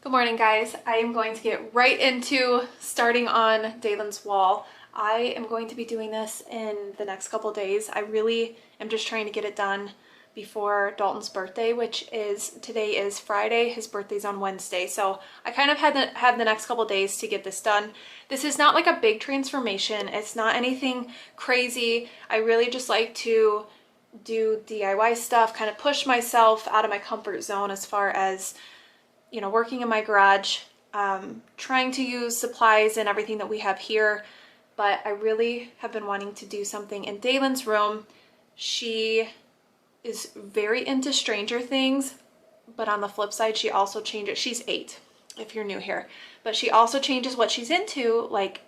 Good morning, guys. I am going to get right into starting on Daylin's wall. I am going to be doing this in the next couple days. I really am just trying to get it done before Dalton's birthday, which is today is Friday. His birthday's on Wednesday. So I kind of have the next couple days to get this done. This is not like a big transformation. It's not anything crazy. I really just like to do DIY stuff, kind of push myself out of my comfort zone as far as working in my garage, trying to use supplies and everything that we have here. But I really have been wanting to do something in Daylin's room. She is very into Stranger Things, but on the flip side, she also changes. She's 8, if you're new here, but she also changes what she's into, like,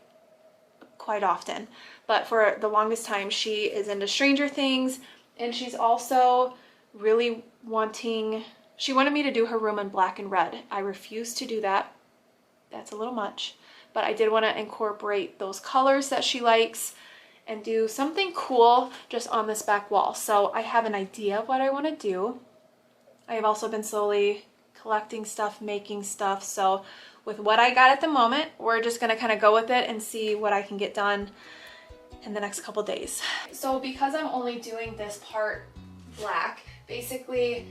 quite often. But for the longest time, she is into Stranger Things, and she's also really she wanted me to do her room in black and red. I refused to do that. That's a little much. But I did want to incorporate those colors that she likes and do something cool just on this back wall. So I have an idea of what I want to do. I have also been slowly collecting stuff, making stuff. So with what I got at the moment, we're just going to kind of go with it and see what I can get done in the next couple days. So because I'm only doing this part black, basically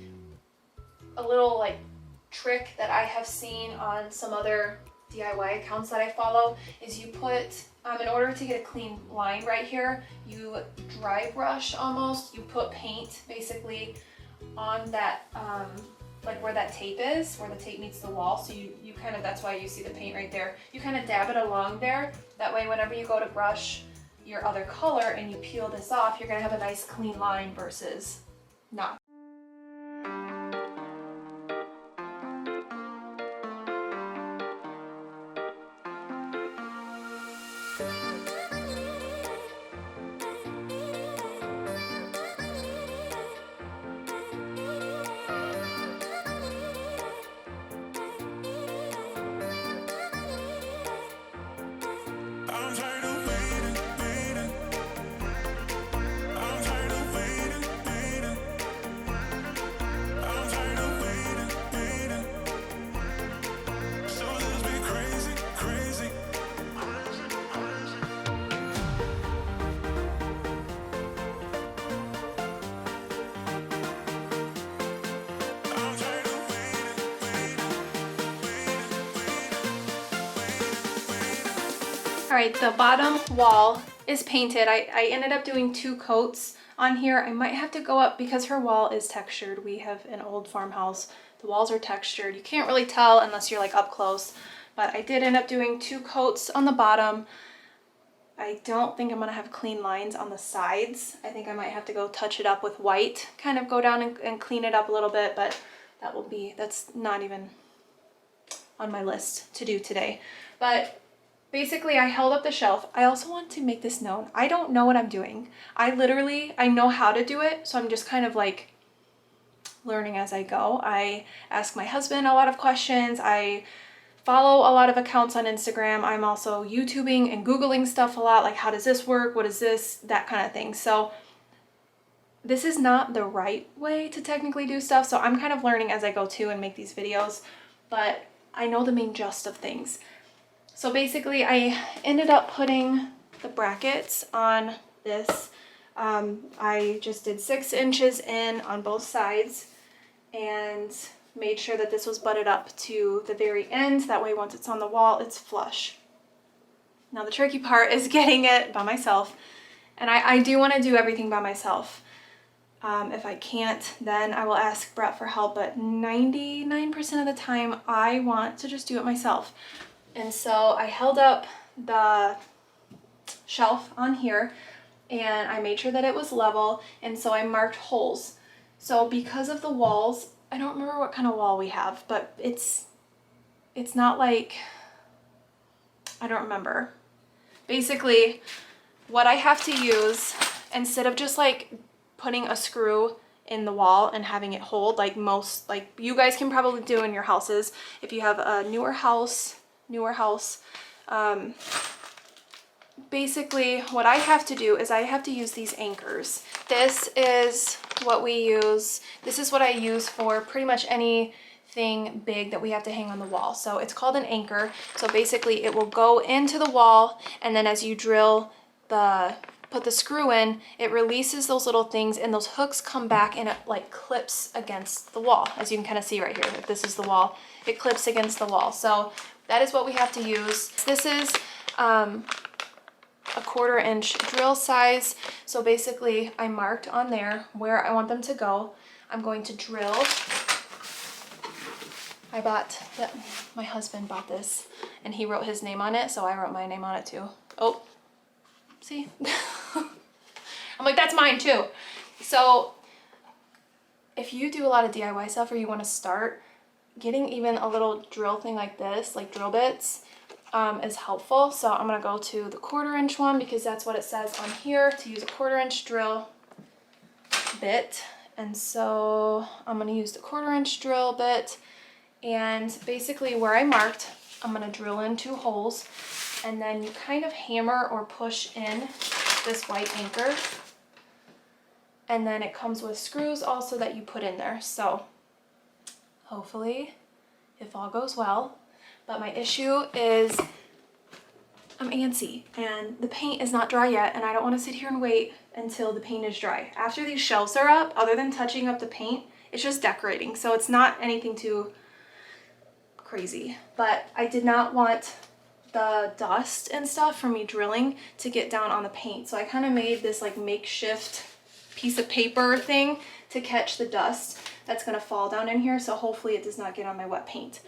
a little like trick that I have seen on some other DIY accounts that I follow is you put, in order to get a clean line right here, you dry brush almost, you put paint basically on that, like where that tape is, where the tape meets the wall. So you kind of, that's why you see the paint right there. You kind of dab it along there. That way whenever you go to brush your other color and you peel this off, you're gonna have a nice clean line versus not. All right, the bottom wall is painted. I ended up doing 2 coats on here. I might have to go up because her wall is textured. We have an old farmhouse. The walls are textured. You can't really tell unless you're like up close, but I did end up doing 2 coats on the bottom. I don't think I'm gonna have clean lines on the sides. I think I might have to go touch it up with white, kind of go down and clean it up a little bit, but that's not even on my list to do today. But basically, I held up the shelf. I also want to make this known. I don't know what I'm doing. I know how to do it, so I'm just kind of like learning as I go. I ask my husband a lot of questions. I follow a lot of accounts on Instagram. I'm also YouTubing and Googling stuff a lot, like how does this work? What is this? That kind of thing. So this is not the right way to technically do stuff, so I'm kind of learning as I go too and make these videos, but I know the main gist of things. So basically, I ended up putting the brackets on this. I just did 6 inches in on both sides and made sure that this was butted up to the very end. That way, once it's on the wall, it's flush. Now, the tricky part is getting it by myself. And I do want to do everything by myself. If I can't, then I will ask Brett for help. But 99% of the time, I want to just do it myself. And so I held up the shelf on here and I made sure that it was level, and so I marked holes. So because of the walls, I don't remember what kind of wall we have, but it's not like, I don't remember. Basically, what I have to use, instead of just like putting a screw in the wall and having it hold like you guys can probably do in your houses if you have a newer house, basically what I have to do is I have to use these anchors. This is what we use. This is what I use for pretty much any thing big that we have to hang on the wall. So it's called an anchor. So basically it will go into the wall, and then as you drill put the screw in, it releases those little things, and those hooks come back and it like clips against the wall. As you can kind of see right here, if this is the wall, it clips against the wall. So that is what we have to use. This is a 1/4 inch drill size. So basically I marked on there where I want them to go. I'm going to drill. My husband bought this and he wrote his name on it, so I wrote my name on it too. Oh, see? I'm like, that's mine too. So if you do a lot of DIY stuff or you want to start, getting even a little drill thing like this, like drill bits, is helpful. So I'm gonna go to the 1/4 inch one because that's what it says on here, to use a 1/4 inch drill bit. And so I'm gonna use the 1/4 inch drill bit, and basically where I marked, I'm gonna drill in 2 holes, and then you kind of hammer or push in this white anchor, and then it comes with screws also that you put in there. So hopefully if all goes well, but my issue is I'm antsy and the paint is not dry yet, and I don't want to sit here and wait until the paint is dry. After these shelves are up, other than touching up the paint, it's just decorating, so it's not anything too crazy. But I did not want the dust and stuff from me drilling to get down on the paint, so I kind of made this like makeshift piece of paper thing to catch the dust that's going to fall down in here, so hopefully it does not get on my wet paint.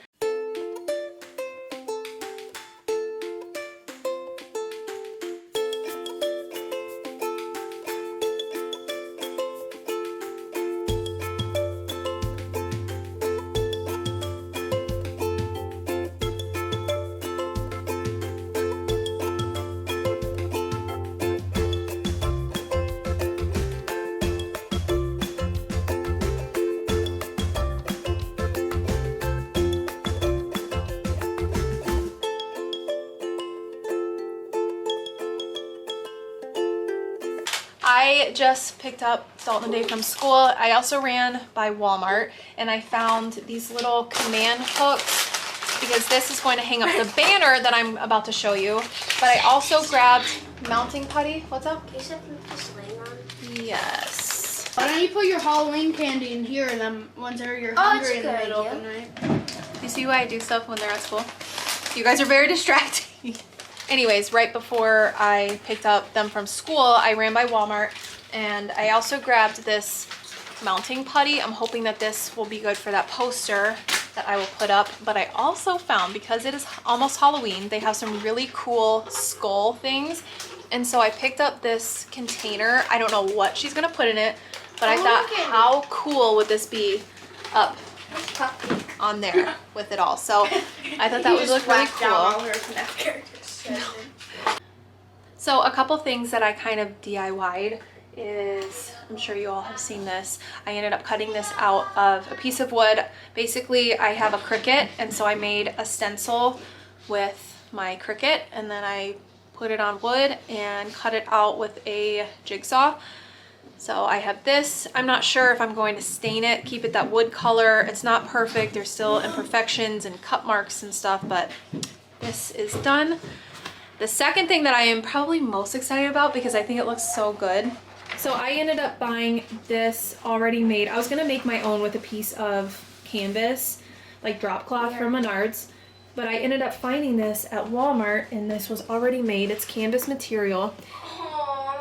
I just picked up Dalton Day from school. I also ran by Walmart and I found these little command hooks because this is going to hang up the banner that I'm about to show you. But I also grabbed mounting putty. What's up? Can you set this laying on? Yes. Why don't you put your Halloween candy in here, and then whenever you're hungry in the middle of the night. You see why I do stuff when they're at school? You guys are very distracting. Anyways, right before I picked up them from school, I ran by Walmart and I also grabbed this mounting putty. I'm hoping that this will be good for that poster that I will put up. But I also found, because it is almost Halloween, they have some really cool skull things. And so I picked up this container. I don't know what she's gonna put in it, but I thought, how cool would this be up on there with it all? So I thought that would look really cool. So a couple things that I kind of DIY'd is, I'm sure you all have seen this, I ended up cutting this out of a piece of wood. Basically, I have a Cricut, and so I made a stencil with my Cricut, and then I put it on wood and cut it out with a jigsaw. So I have this. I'm not sure if I'm going to stain it, keep it that wood color. It's not perfect. There's still imperfections and cut marks and stuff, but this is done. The second thing that I am probably most excited about, because I think it looks so good. So I ended up buying this already made. I was gonna make my own with a piece of canvas, like drop cloth from Menards, but I ended up finding this at Walmart, and this was already made. It's canvas material.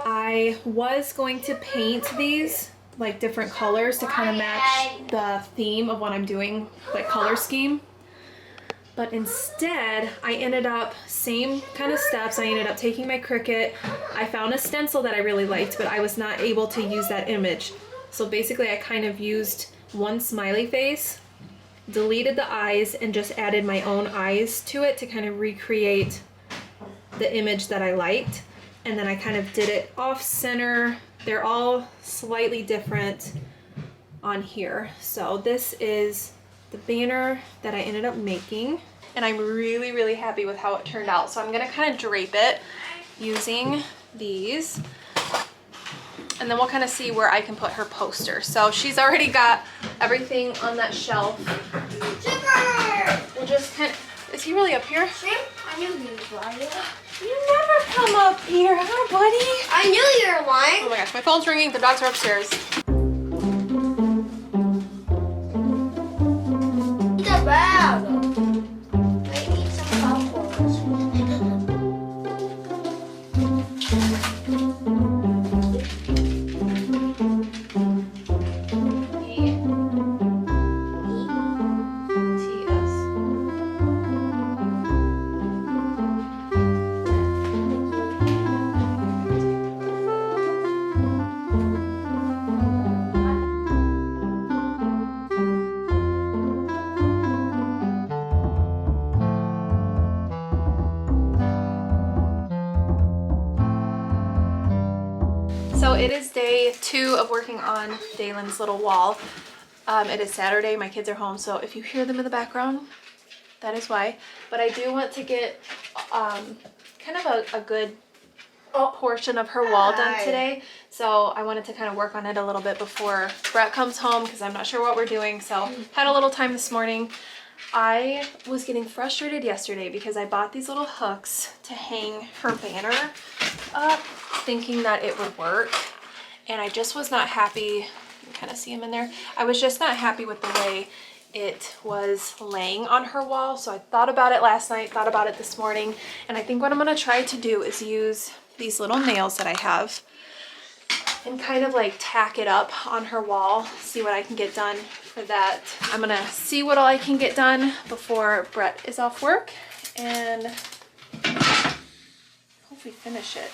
I was going to paint these like different colors to kind of match the theme of what I'm doing, like color scheme. But instead, I ended up, same kind of steps, I ended up taking my Cricut. I found a stencil that I really liked, but I was not able to use that image. So basically, I kind of used one smiley face, deleted the eyes, and just added my own eyes to it to kind of recreate the image that I liked. And then I kind of did it off center. They're all slightly different on here. So this is the banner that I ended up making, and I'm really, really happy with how it turned out. So I'm gonna kind of drape it using these. and then we'll kind of see where I can put her poster. So she's already got everything on that shelf. Super! We'll just kind of, is he really up here? Shrimp? I knew he was lying. You never come up here, huh, buddy? I knew you were lying. Oh my gosh, my phone's ringing. The dogs are upstairs. Eat a bag. I need some popcorn. So it is day 2 of working on Daylin's little wall. It is Saturday, my kids are home, so if you hear them in the background, that is why. But I do want to get kind of a good portion of her wall done today. So I wanted to kind of work on it a little bit before Brett comes home because I'm not sure what we're doing. So had a little time this morning. I was getting frustrated yesterday because I bought these little hooks to hang her banner up, thinking that it would work, and I just was not happy. You can kind of see them in there. I was just not happy with the way it was laying on her wall. So I thought about it last night, thought about it this morning, and I think what I'm going to try to do is use these little nails that I have and kind of like tack it up on her wall, see what I can get done for that. I'm gonna see what all I can get done before Brett is off work and hopefully finish it.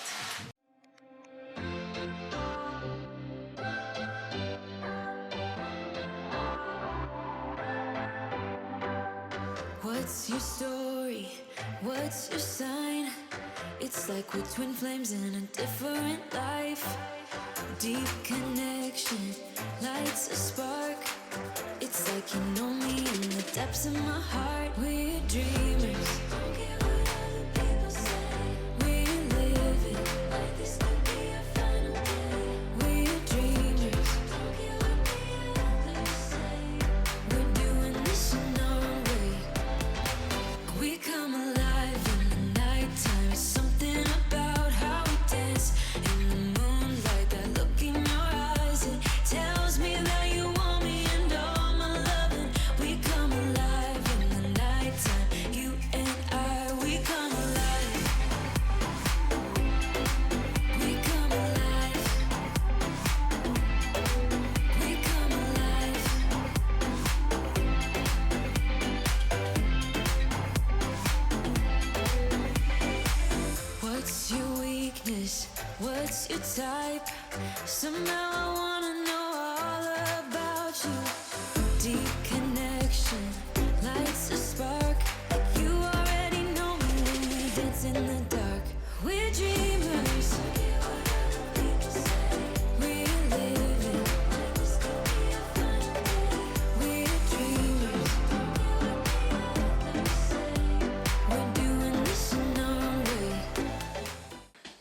What's your story? What's your sign? It's like we're twin flames in a different life. Deep connection lights a spark. It's like you know me in the depths of my heart. We're dreamers. Don't care what other people say. We live it like this could be a final day. We're dreamers. Don't care what the others say. We're doing this in our way. We come alive in the nighttime. Something about how we dance in the moonlight. That look in your eyes, it tells me that you want me and all my loving. We come alive in the nighttime. You and I, we come alive. We come alive. We come alive. What's your weakness? What's your type? Somehow I wanna know all about you. Deep connection lights a spark. You already know me when we dance in the dark. We're dreamers. We live it. We're dreamers. We're doing this in our way.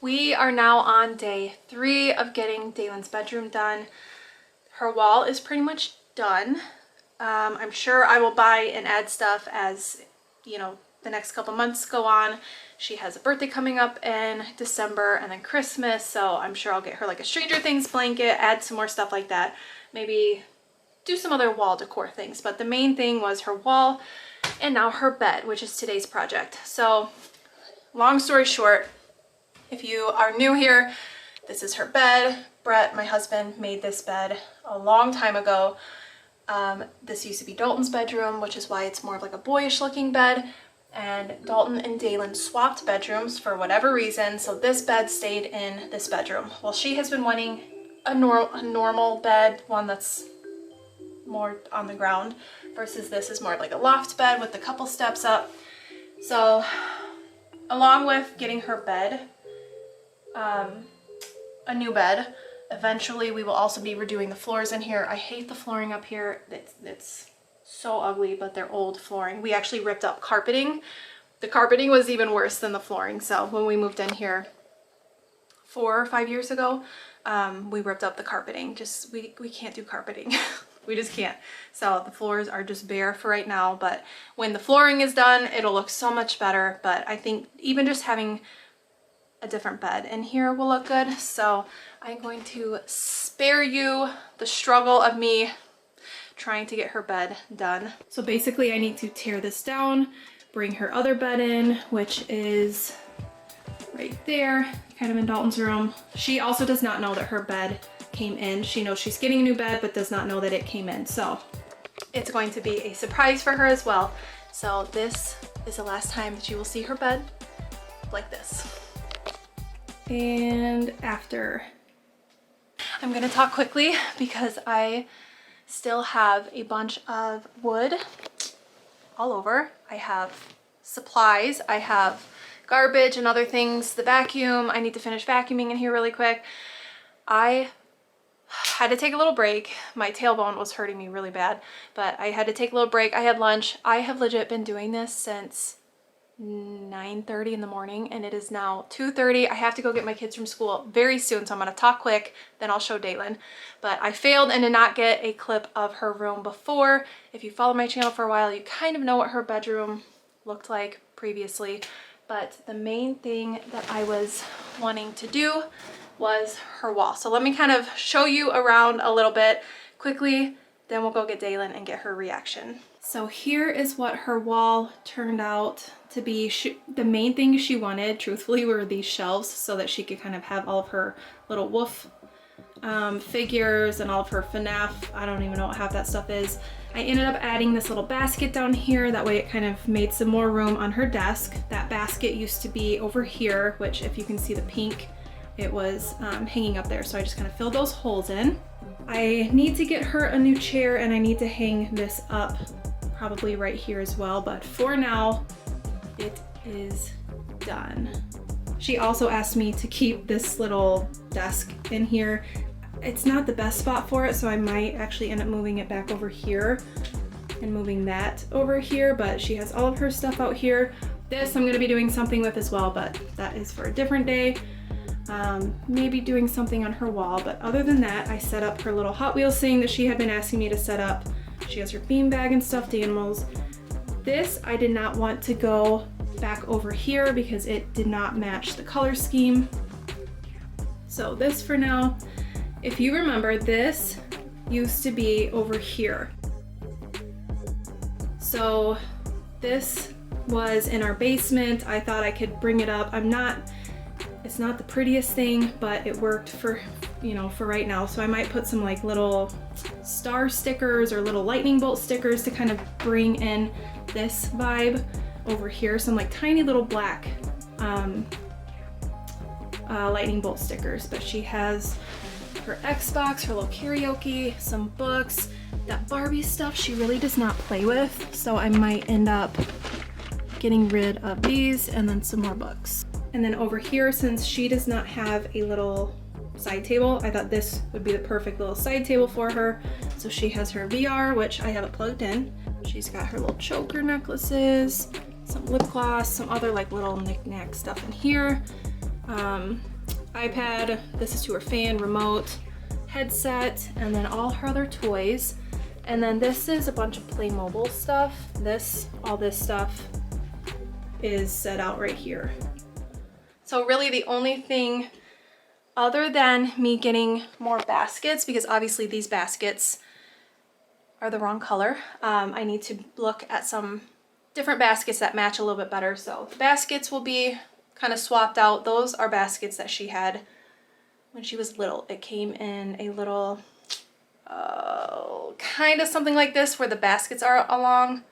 We are now on day 3 of getting Daylin's bedroom done. Her wall is pretty much done. I'm sure I will buy and add stuff as, you know, the next couple months go on. She has a birthday coming up in December and then Christmas, so I'm sure I'll get her like a Stranger Things blanket, add some more stuff like that. Maybe do some other wall decor things, but the main thing was her wall and now her bed, which is today's project. So long story short, if you are new here, this is her bed. Brett, my husband, made this bed a long time ago. This used to be Dalton's bedroom, which is why it's more of like a boyish looking bed. And Dalton and Dailin swapped bedrooms for whatever reason, so this bed stayed in this bedroom. Well, she has been wanting a normal bed, one that's more on the ground, versus this is more like a loft bed with a couple steps up. So along with getting her bed, a new bed, eventually we will also be redoing the floors in here. I hate the flooring up here. It's so ugly, but they're old flooring. We actually ripped up carpeting. The carpeting was even worse than the flooring, so when we moved in here, 4 or 5 years ago, we ripped up the carpeting. Just, we can't do carpeting. We just can't. So the floors are just bare for right now, but when the flooring is done, it'll look so much better. But I think even just having a different bed in here will look good. So I'm going to spare you the struggle of me trying to get her bed done. So basically I need to tear this down, bring her other bed in, which is right there, kind of in Dalton's room. She also does not know that her bed came in. She knows she's getting a new bed, but does not know that it came in. So it's going to be a surprise for her as well. So this is the last time that you will see her bed like this. And after, I'm gonna talk quickly because I still have a bunch of wood all over. I have supplies, I have garbage and other things, the vacuum. I need to finish vacuuming in here really quick. I had to take a little break. My tailbone was hurting me really bad, but I had to take a little break. I had lunch. I have legit been doing this since 9:30 in the morning, and it is now 2:30. I have to go get my kids from school very soon, so I'm gonna talk quick, then I'll show Dailin. But I failed and did not get a clip of her room before. If you follow my channel for a while, you kind of know what her bedroom looked like previously. But the main thing that I was wanting to do was her wall. So let me kind of show you around a little bit quickly, then we'll go get Dailin and get her reaction. So here is what her wall turned out to be. The main thing she wanted, truthfully, were these shelves so that she could kind of have all of her little wolf figures and all of her FNAF. I don't even know what half that stuff is. I ended up adding this little basket down here. That way it kind of made some more room on her desk. That basket used to be over here, which if you can see the pink, it was hanging up there. So I just kind of filled those holes in. I need to get her a new chair and I need to hang this up probably right here as well. But for now, it is done. She also asked me to keep this little desk in here. It's not the best spot for it, so I might actually end up moving it back over here and moving that over here, but she has all of her stuff out here. This I'm gonna be doing something with as well, but that is for a different day. Maybe doing something on her wall, but other than that, I set up her little Hot Wheels thing that she had been asking me to set up. She has her beanbag and stuffed animals. This I did not want to go back over here because it did not match the color scheme. So this for now. If you remember, this used to be over here. So this was in our basement. I thought I could bring it up. It's not the prettiest thing, but it worked for, you know, for right now. So I might put some like little star stickers or little lightning bolt stickers to kind of bring in this vibe over here. Some like tiny little black lightning bolt stickers. But she has her Xbox, her little karaoke, some books. That Barbie stuff she really does not play with, so I might end up getting rid of these and then some more books. And then over here, since she does not have a little side table, I thought this would be the perfect little side table for her. So she has her VR, which I haven't plugged in. She's got her little choker necklaces, some lip gloss, some other like little knick-knack stuff in here. iPad, this is to her fan, remote, headset, and then all her other toys. And then this is a bunch of Playmobil stuff. All this stuff is set out right here. So really the only thing other than me getting more baskets, because obviously these baskets are the wrong color, I need to look at some different baskets that match a little bit better. So the baskets will be kind of swapped out. Those are baskets that she had when she was little. It came in a little kind of something like this where the baskets are along.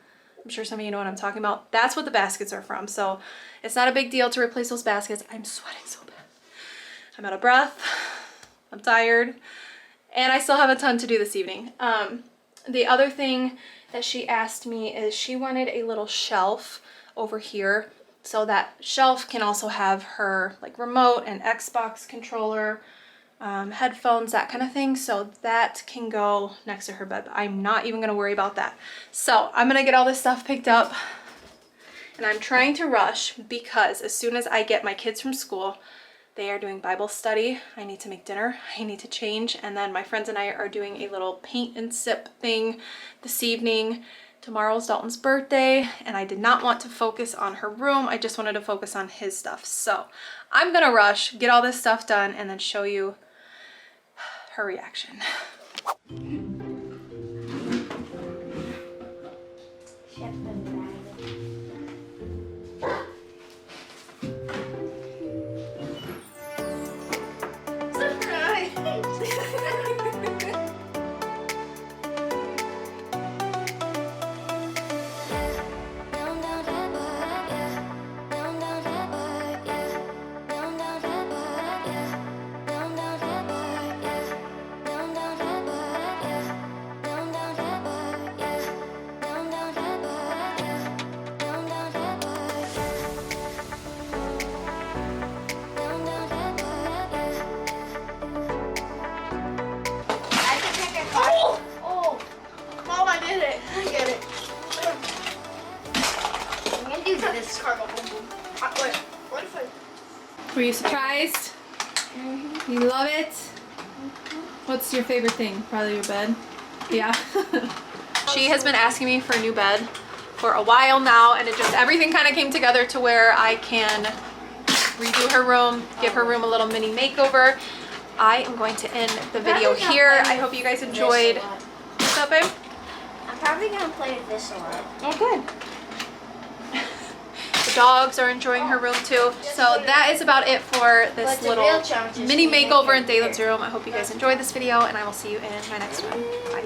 I'm sure some of you know what I'm talking about. That's what the baskets are from. So it's not a big deal to replace those baskets. I'm sweating so bad. I'm out of breath. I'm tired. And I still have a ton to do this evening. The other thing that she asked me is she wanted a little shelf over here. So that shelf can also have her like remote and Xbox controller, headphones, that kind of thing. So that can go next to her bed. But I'm not even gonna worry about that. So I'm gonna get all this stuff picked up, and I'm trying to rush because as soon as I get my kids from school, They are doing Bible study. I need to make dinner. I need to change. And then my friends and I are doing a little paint and sip thing this evening. Tomorrow's Dalton's birthday, and I did not want to focus on her room. I just wanted to focus on his stuff. So I'm gonna rush, get all this stuff done, and then show you her reaction. Were you surprised? You love it? What's your favorite thing? Probably your bed. Yeah. She has been asking me for a new bed for a while now, and everything kind of came together to where I can redo her room, give her room a little mini makeover. I am going to end the video here. I hope you guys enjoyed. What's up, babe? I'm probably gonna play with this a lot. Oh, good. The dogs are enjoying her room too. So that is about it for this little mini makeover in Dailin's room. I hope you guys enjoyed this video, and I will see you in my next one. Bye.